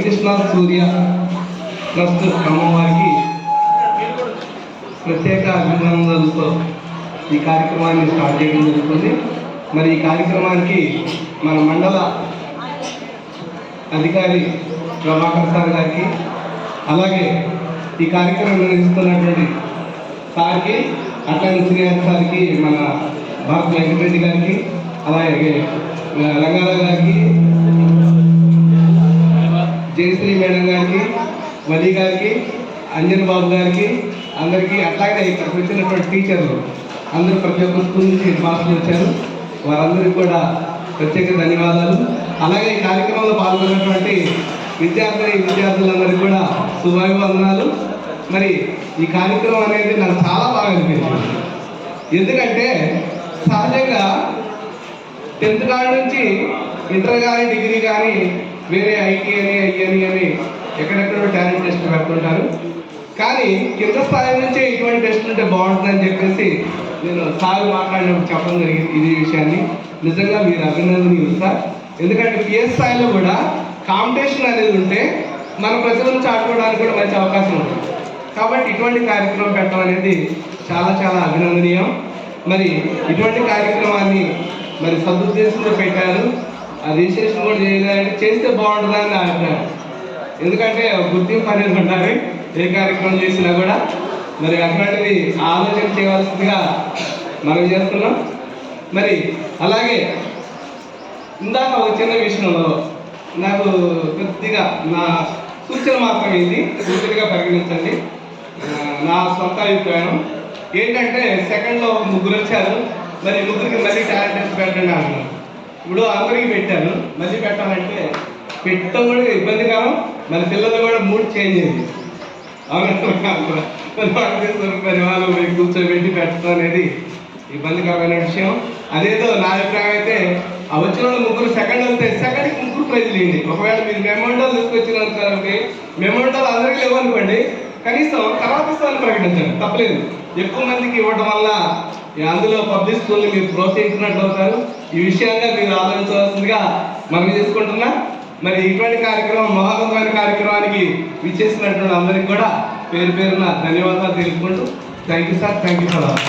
శ్రీకృష్ణ సూర్య trust Khammam వారికి ప్రత్యేక అభినందనలతో ఈ కార్యక్రమాన్ని స్టార్ట్ చేయడం జరుగుతుంది. మరి ఈ కార్యక్రమానికి మన మండల అధికారి ప్రభాకర్ సార్ గారికి, అలాగే ఈ కార్యక్రమం నిర్వహిస్తున్నటువంటి సార్కి, అట్లాగే శ్రీనివాస్ సార్కి, మన భారత వెంకటరెడ్డి గారికి, అలాగే రంగారావు గారికి, జయశ్రీ మేడం గారికి, వలి గారికి, అంజన్ బాబు గారికి, అందరికీ, అట్లాగే ఇక్కడికి వచ్చినటువంటి టీచర్లు అందరూ ప్రతి ఒక్క స్కూల్ నుంచి మాస్టర్లు వచ్చారు, వారందరికీ కూడా ప్రత్యేక ధన్యవాదాలు. అలాగే ఈ కార్యక్రమంలో పాల్గొన్నటువంటి విద్యార్థులందరికీ కూడా శుభాభివందనాలు. మరి ఈ కార్యక్రమం అనేది నాకు చాలా బాగా అనిపించింది. ఎందుకంటే సహజంగా 10th కాడి నుంచి ఇంటర్ కానీ డిగ్రీ కానీ వేరే ఐటీ అని ఐఎని అని ఎక్కడెక్కడో టాలెంట్ టెస్ట్ పెడుతుంటారు. కానీ కింద స్థాయి నుంచే ఇటువంటి టెస్ట్ ఉంటే బాగుంటుందని చెప్పేసి నేను సార్ మాట్లాడినప్పుడు చెప్పడం జరిగింది ఇది విషయాన్ని. నిజంగా మీరు అభినందనీయులు సార్. ఎందుకంటే పిఎస్ స్థాయిలో కూడా కాంపిటీషన్ అనేది ఉంటే మన ప్రజలను చాటుకోవడానికి కూడా మంచి అవకాశం ఉంటుంది. కాబట్టి ఇటువంటి కార్యక్రమం పెట్టడం అనేది చాలా చాలా అభినందనీయం. మరి ఇటువంటి కార్యక్రమాన్ని మరి సదుద్దేశంతో పెట్టారు. ఆ రిజిస్ట్రేషన్ కూడా చేయాలంటే చేస్తే బాగుంటుందని నా అభిప్రాయం. ఎందుకంటే గుర్తింపు అనేది ఉండాలి ఏ కార్యక్రమం చేసినా కూడా. మరి అటువంటిది ఆలోచన చేయవలసిందిగా మనం చేస్తున్నాం. మరి అలాగే ఇందాక ఒక చిన్న విషయంలో నాకు కొద్దిగా నా సూచన మాత్రం ఇది పూర్తిగా పరిగణించండి. నా సొంత అభిప్రాయం ఏంటంటే, సెకండ్లో 3 వచ్చారు, మరి 3కి మళ్ళీ టాలెంట్ టెస్ట్ పెట్టండి అంటున్నారు. ఇప్పుడు అందరికీ పెట్టాను, మళ్ళీ పెట్టాలంటే పెట్టడం కూడా ఇబ్బందికరం. మరి పిల్లలు కూడా మూడ్ చేంజ్ అయింది. మరి వాళ్ళు మీరు కూర్చోబెట్టి పెట్టడం అనేది ఇబ్బందికరమైన విషయం. అదేదో నా అభిప్రాయం అయితే ఆ వచ్చిన వాళ్ళు 3 సెకండ్ వస్తే సెకండ్కి 3 ప్రైజ్లు ఇవ్వండి. ఒకవేళ మీరు మెమోండోలు తీసుకొచ్చినారంటే మెమోండోలు అందరికీ లేవనుకోండి, కనీసం తర్వాత స్థాయిని ప్రకటించండి, తప్పలేదు. ఎక్కువ మందికి ఇవ్వడం వల్ల అందులో పబ్లిక్ స్కూల్ని మీరు ప్రోత్సహించినట్లు అవుతారు. ఈ విషయంగా మీరు ఆలోచించవలసిందిగా మనం చేసుకుంటున్నా. మరి ఇటువంటి కార్యక్రమం, మహోన్నతమైన కార్యక్రమానికి విచ్చేసినటువంటి అందరికీ కూడా పేరు పేరున ధన్యవాదాలు తెలుపుకుంటూ thank you sir, thank you for all.